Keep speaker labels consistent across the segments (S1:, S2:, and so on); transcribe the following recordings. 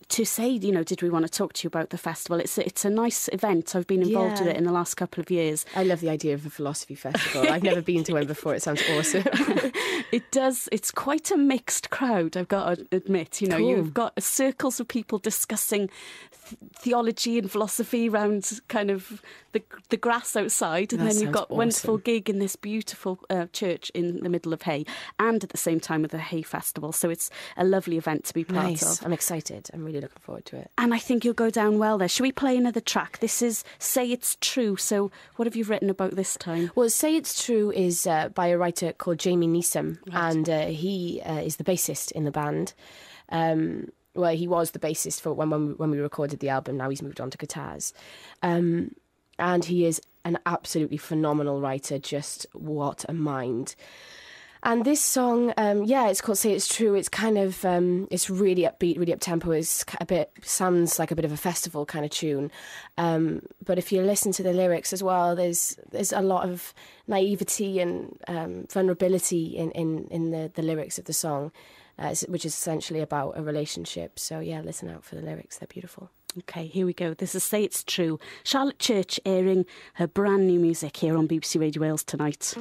S1: to say, you know, did we want to talk to you about the festival? It's a nice event. I've been involved with it in the last couple of years.
S2: I love the idea of a philosophy festival. I've never been to one before. It sounds awesome.
S1: It does. It's quite a mixed crowd, I've got to admit. You know, you've got circles of people discussing theology and philosophy around kind of the grass outside, and then you've got a wonderful gig in this beautiful church in the middle of Hay, and at the same time with the Hay Festival. So it's a lovely event to be part of.
S2: I'm excited. I'm really looking forward to it.
S1: And I think you'll go down well there. Should we play another track? This is Say It's True. So what have you written about this time?
S2: Well, Say It's True is by a writer called Jamie Neeson, and he is the bassist in the band. Well, he was the bassist for when we recorded the album. Now he's moved on to guitars. And he is an absolutely phenomenal writer. Just what a mind. And this song, it's called Say It's True. It's kind of, it's really upbeat, really up-tempo. It's sounds like a bit of a festival kind of tune. But if you listen to the lyrics as well, there's a lot of naivety and vulnerability in the lyrics of the song, which is essentially about a relationship. So yeah, listen out for the lyrics. They're beautiful.
S1: OK, here we go. This is Say It's True. Charlotte Church airing her brand new music here on BBC Radio Wales tonight.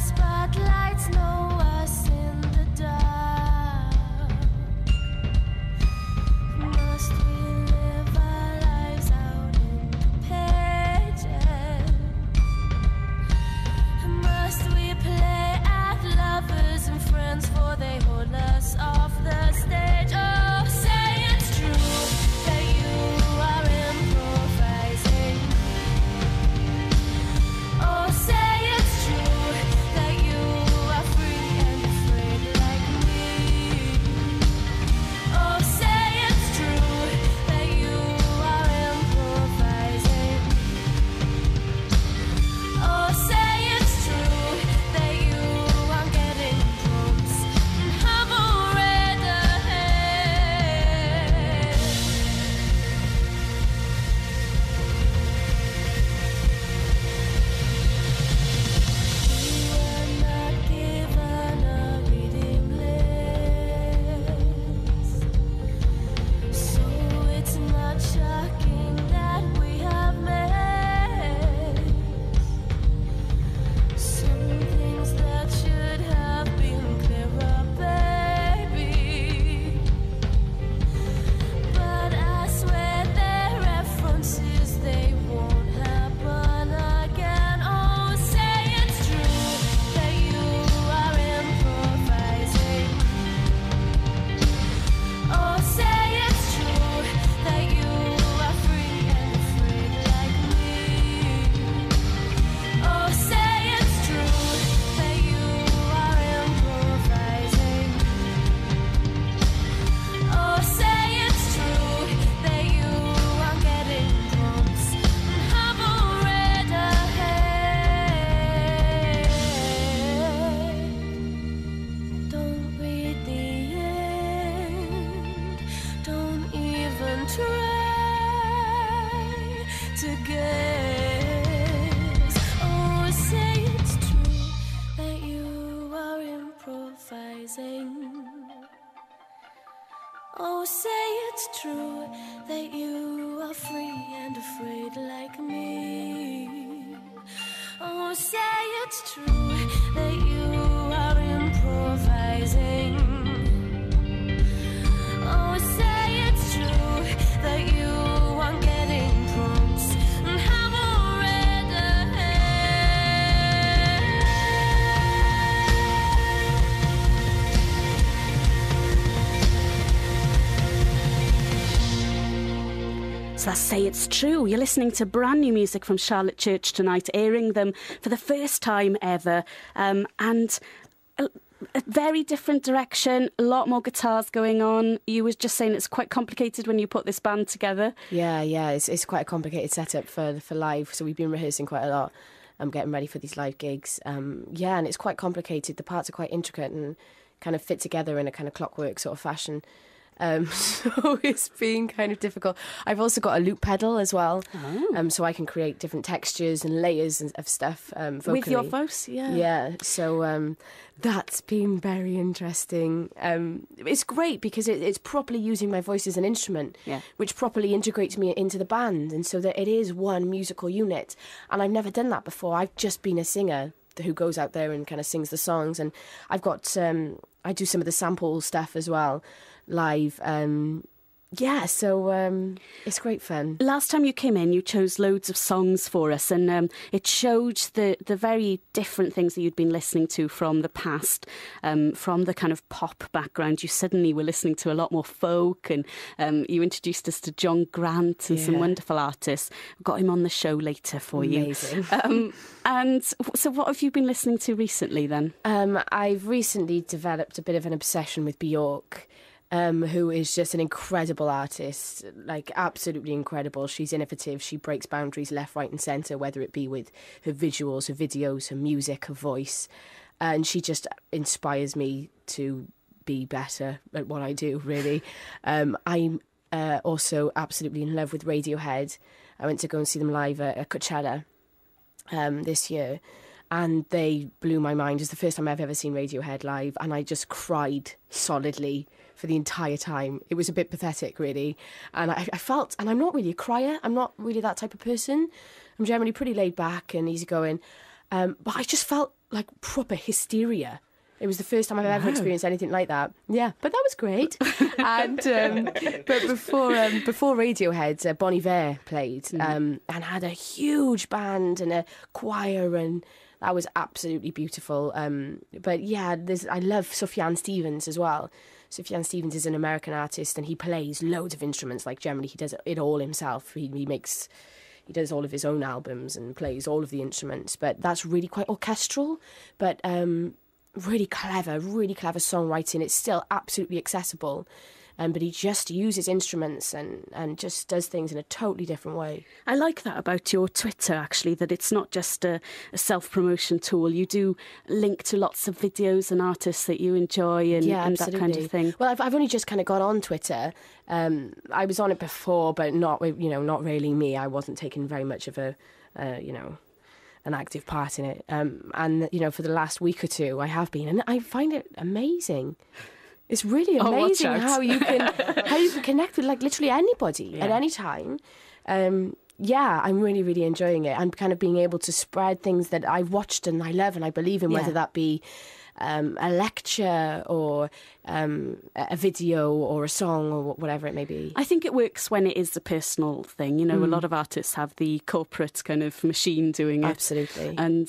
S3: Spotlights know us in the dark. Oh, say it's true that you are free and afraid like me. Oh, say it's true that you are improvising. Oh, say it's true that you are getting prompts and have already
S1: So that's Say It's True. You're listening to brand new music from Charlotte Church tonight, airing them for the first time ever. And a very different direction, a lot more guitars going on. You was just saying it's quite complicated when you put this band together.
S2: Yeah, it's quite a complicated setup for live. So we've been rehearsing quite a lot. I'm getting ready for these live gigs. Yeah, and it's quite complicated. The parts are quite intricate and kind of fit together in a kind of clockwork sort of fashion. So it's been kind of difficult. I've also got a loop pedal as well, so I can create different textures and layers of stuff vocally.
S1: With your voice, yeah.
S2: Yeah, so that's been very interesting. It's great because it's properly using my voice as an instrument, which properly integrates me into the band, and so that it is one musical unit. And I've never done that before. I've just been a singer who goes out there and kind of sings the songs, and I've got I do some of the sample stuff as well live. So it's great fun.
S1: Last time you came in, you chose loads of songs for us, and it showed the very different things that you'd been listening to from the past, from the kind of pop background. You suddenly were listening to a lot more folk, and you introduced us to John Grant and some wonderful artists. We've got him on the show later for
S2: Amazing.
S1: you. And so what have you been listening to recently then?
S2: I've recently developed a bit of an obsession with Bjork. Who is just an incredible artist, like absolutely incredible. She's innovative. She breaks boundaries left, right and centre, whether it be with her visuals, her videos, her music, her voice. And she just inspires me to be better at what I do, really. I'm also absolutely in love with Radiohead. I went to go and see them live at Coachella this year. And they blew my mind. It's the first time I've ever seen Radiohead live. And I just cried solidly for the entire time. It was a bit pathetic, really. And I felt, and I'm not really a crier. I'm not really that type of person. I'm generally pretty laid back and easygoing. But I just felt like proper hysteria. It was the first time I've ever experienced anything like that. Yeah, but that was great. And but before Radiohead, Bon Iver played and had a huge band and a choir, and that was absolutely beautiful. But yeah, I love Sufjan Stevens as well. Sufjan Stevens is an American artist, and he plays loads of instruments. Like generally, he does it all himself. He does all of his own albums and plays all of the instruments. But that's really quite orchestral, but really clever songwriting. It's still absolutely accessible. But he just uses instruments and just does things in a totally different way.
S1: I like that about your Twitter, actually, that it's not just a self-promotion tool. You do link to lots of videos and artists that you enjoy and that kind of thing.
S2: Well, I've only just kind of got on Twitter. I was on it before, but not really me. I wasn't taking very much of an active part in it. And for the last week or two, I have been, and I find it amazing. It's really amazing how you can connect with like literally anybody at any time. I'm really, really enjoying it. I'm kind of being able to spread things that I've watched and I love and I believe in, whether that be a lecture or a video or a song or whatever it may be.
S1: I think it works when it is a personal thing. A lot of artists have the corporate kind of machine doing it.
S2: Absolutely.
S1: And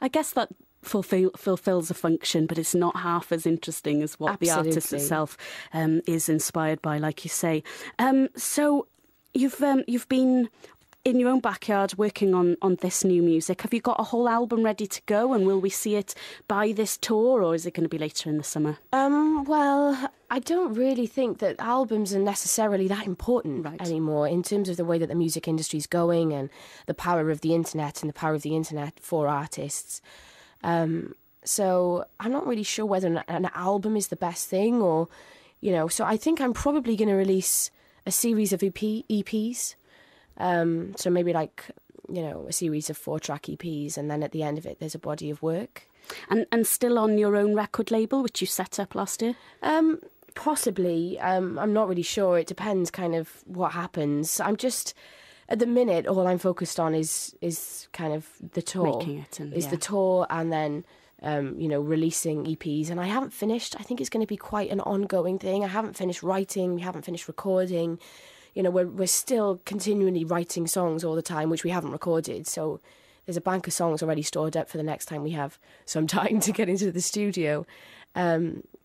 S1: I guess that fulfills a function, but it's not half as interesting as what the artist itself is inspired by, like you say. So you've been in your own backyard working on this new music. Have you got a whole album ready to go, and will we see it by this tour, or is it going to be later in the summer?
S2: Well, I don't really think that albums are necessarily that important anymore in terms of the way that the music industry is going and the power of the internet and the power of the internet for artists. So I'm not really sure whether an album is the best thing or, so I think I'm probably going to release a series of EPs. So maybe like, a series of 4-track EPs, and then at the end of it, there's a body of work.
S1: And still on your own record label, which you set up last year?
S2: Possibly. I'm not really sure. It depends kind of what happens. I'm just... At the minute, all I'm focused on is kind of the tour.
S1: Making it.
S2: The tour and then, releasing EPs. And I haven't finished. I think it's going to be quite an ongoing thing. I haven't finished writing. We haven't finished recording. We're still continually writing songs all the time, which we haven't recorded. So there's a bank of songs already stored up for the next time we have some time to get into the studio.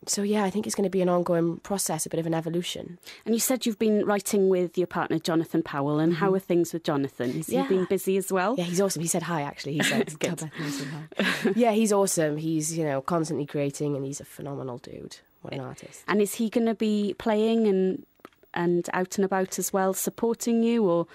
S2: So yeah, I think it's going to be an ongoing process, a bit of an evolution.
S1: And you said you've been writing with your partner, Jonathan Powell, and how are things with Jonathan? Has he been busy as well?
S2: Yeah, he's awesome. He said hi, actually. He said,
S1: Good.
S2: hi. Yeah, he's awesome. He's, constantly creating, and he's a phenomenal dude. What an artist.
S1: And is he going to be playing and out and about as well, supporting you? Or